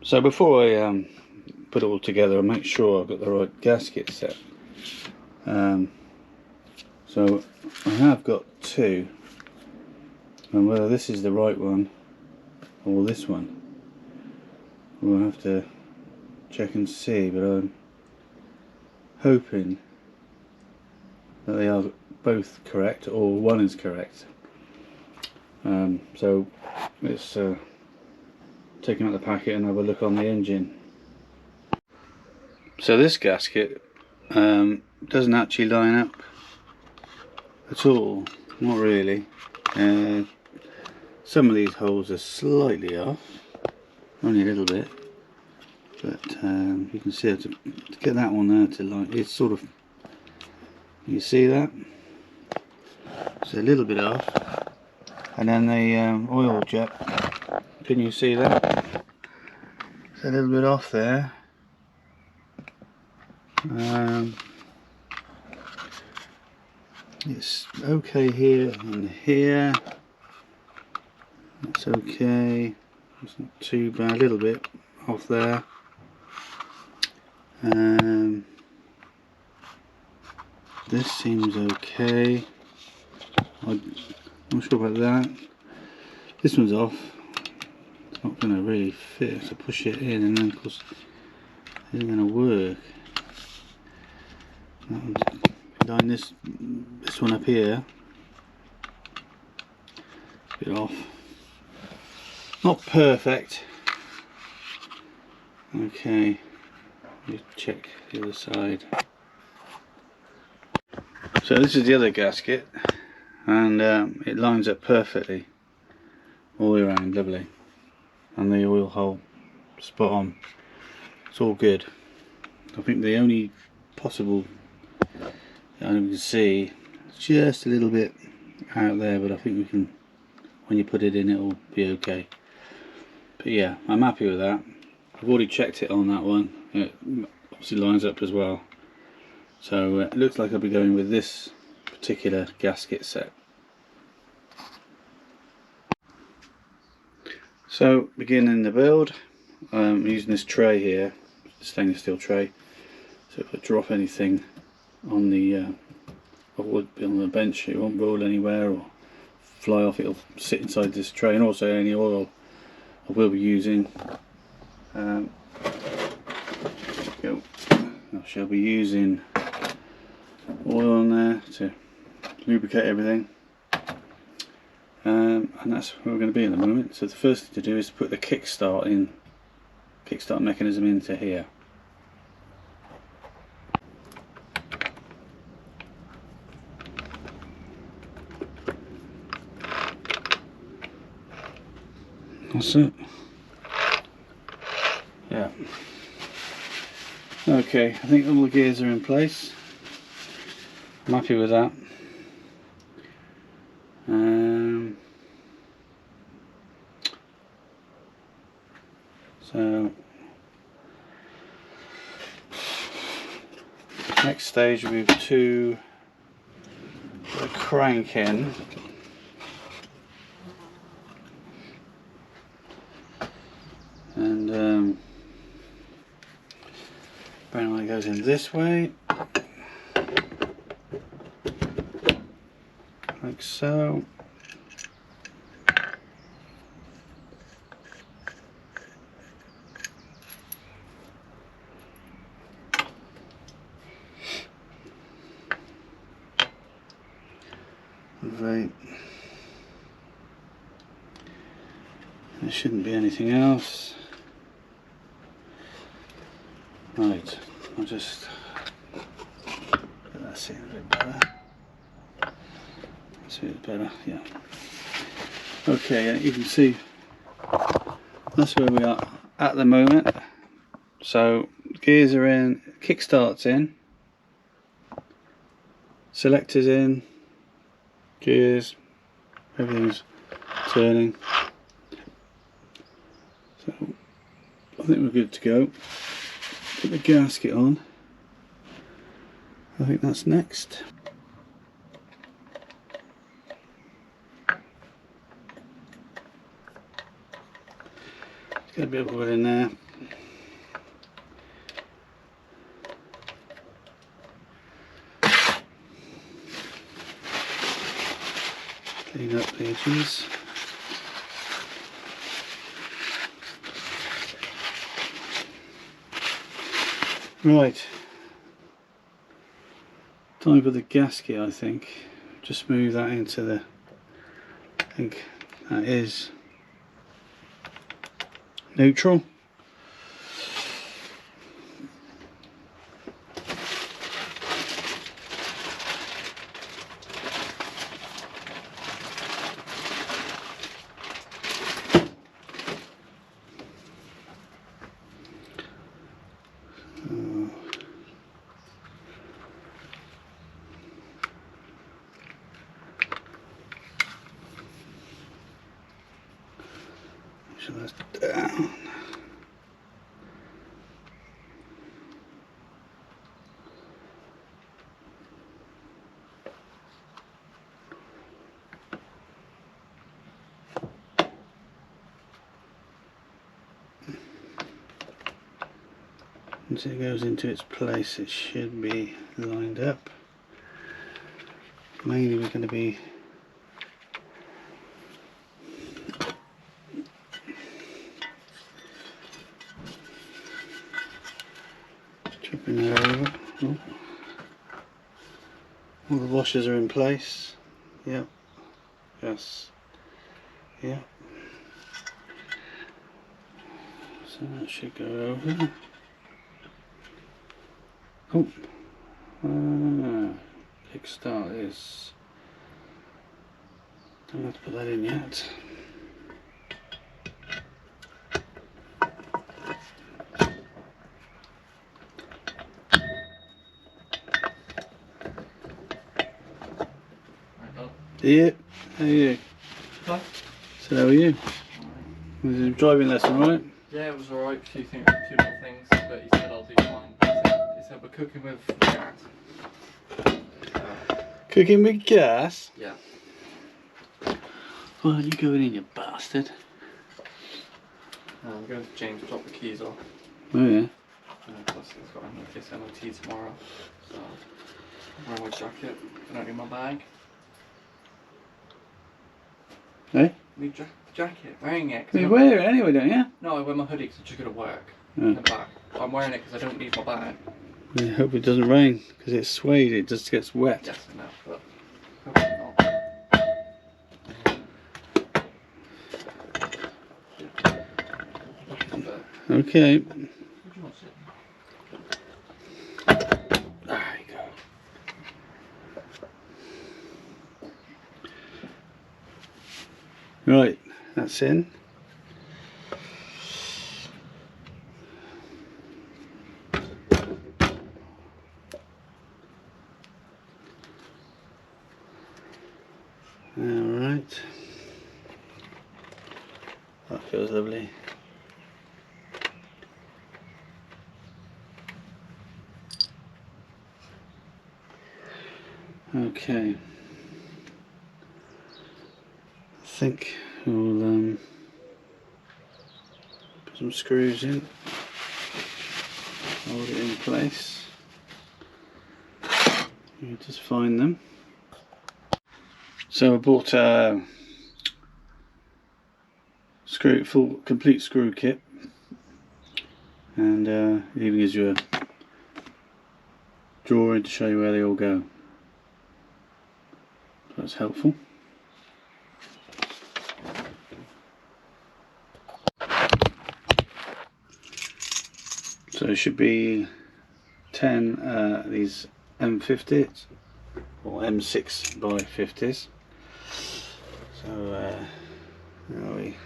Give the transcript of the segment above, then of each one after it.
So before I put it all together, I make sure I've got the right gasket set. So I have got two, and whether this is the right one or this one, we'll have to check and see, but I'm hoping that they are both correct, or one is correct. So let's take them out the packet and have a look on the engine. So this gasket doesn't actually line up at all, not really. Some of these holes are slightly off, only a little bit, but you can see how to get that one there to line. It's sort of, you see that? It's a little bit off, and then the oil jet. Can you see that? It's a little bit off there. It's okay here and here. It's okay. It's not too bad. A little bit off there. This seems okay. I'm not sure about that. This one's off. It's not going to really fit to push it in, and then of course it isn't going to work. Line this one up here. Bit off. Not perfect. Okay. Let me check the other side. So this is the other gasket, and it lines up perfectly all the way around, lovely, and the oil hole spot on. It's all good. I think the only possible you can see just a little bit out there, but I think we can, when you put it in, it'll be okay. But yeah, I'm happy with that. I've already checked it on that one. It obviously lines up as well. So it looks like I'll be going with this particular gasket set. So beginning the build, I'm using this tray here, stainless steel tray. So if I drop anything on the wood on the bench, it won't roll anywhere or fly off. It'll sit inside this tray, and also any oil I will be using. I shall be using oil on there to lubricate everything, and that's where we're going to be at the moment. So the first thing to do is to put the kickstart mechanism into here. That's it. Yeah. Okay, I think all the gears are in place. I'm happy with that. So next stage we have to put a crank in. And apparently it goes in this way, like so. Right. There shouldn't be anything else. Right, I'll just get that seen a bit better. See it better, yeah. Okay, you can see that's where we are at the moment. So gears are in, kickstart's in, selector's in, gears, everything's turning. So I think we're good to go. Put the gasket on. I think that's next. Get a bit of oil in there. Clean up the edges. Right, time for the gasket, I think. Just move that into the, I think that is neutral. So that's down. Once it goes into its place, it should be lined up. Mainly we're going to be tripping that over. Oh. All the washers are in place. Yep. Yes. Yep. So that should go over. Oh. Kickstart is. Don't have to put that in yet. Yeah, how are you? Hi. So how are you? Was the driving lesson right? Yeah, it was alright. A few little things, but he said I'll do fine. He said we're cooking with gas. Cooking with gas? Yeah. Why aren't you going in, you bastard? I'm going to James to drop the keys off. Oh yeah. Plus it's got his MOT tomorrow, so I'm wearing my jacket. I don't need my bag. Hey? Need jacket, wearing it. You wear it anyway, don't you? No, I wear my hoodie because I'm just going to work Oh. in the back. But I'm wearing it because I don't need my bag. I hope it doesn't rain, because it's suede, it just gets wet. Yes, I know, but hopefully not. Okay. Where do you want to sit? There you go. Right, that's in. Alright. That feels lovely. Okay. I think we'll put some screws in. Hold it in place. You just find them. So I bought a complete screw kit, and it even gives you a drawing to show you where they all go. So that's helpful. So it should be 10 these M50s or M6 by 50s. So where are we?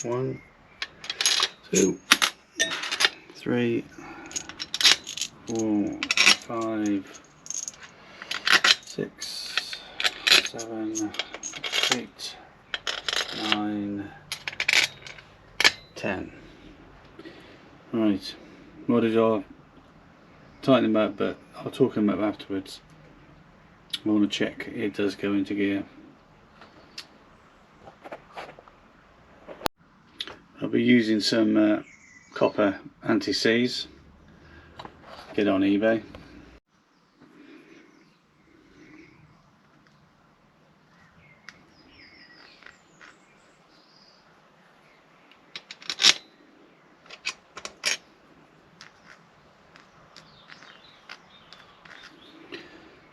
1, 2, 3, 4, 5, 6, 7, 8, 9, 10. Right, what did I tighten them up, but I'll talk them up afterwards. I want to check it does go into gear. I'll be using some copper anti-seize. Get on eBay.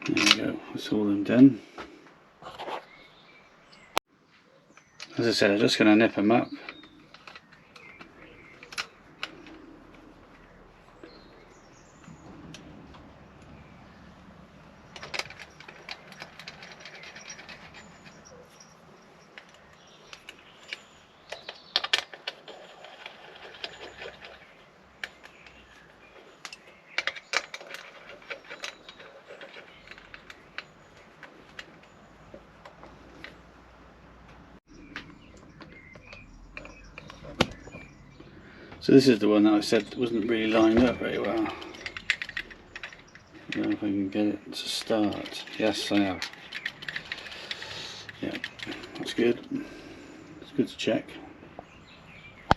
There we go, that's all them done. As I said, I'm just going to nip them up. So this is the one that I said wasn't really lined up very well. I don't know if I can get it to start. Yes, I have. Yeah, that's good. It's good to check.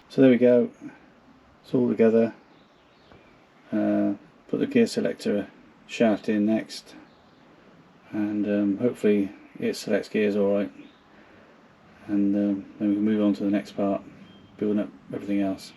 So there we go. It's all together. Put the gear selector shaft in next, and hopefully it selects gears alright. And then we can move on to the next part, building up everything else.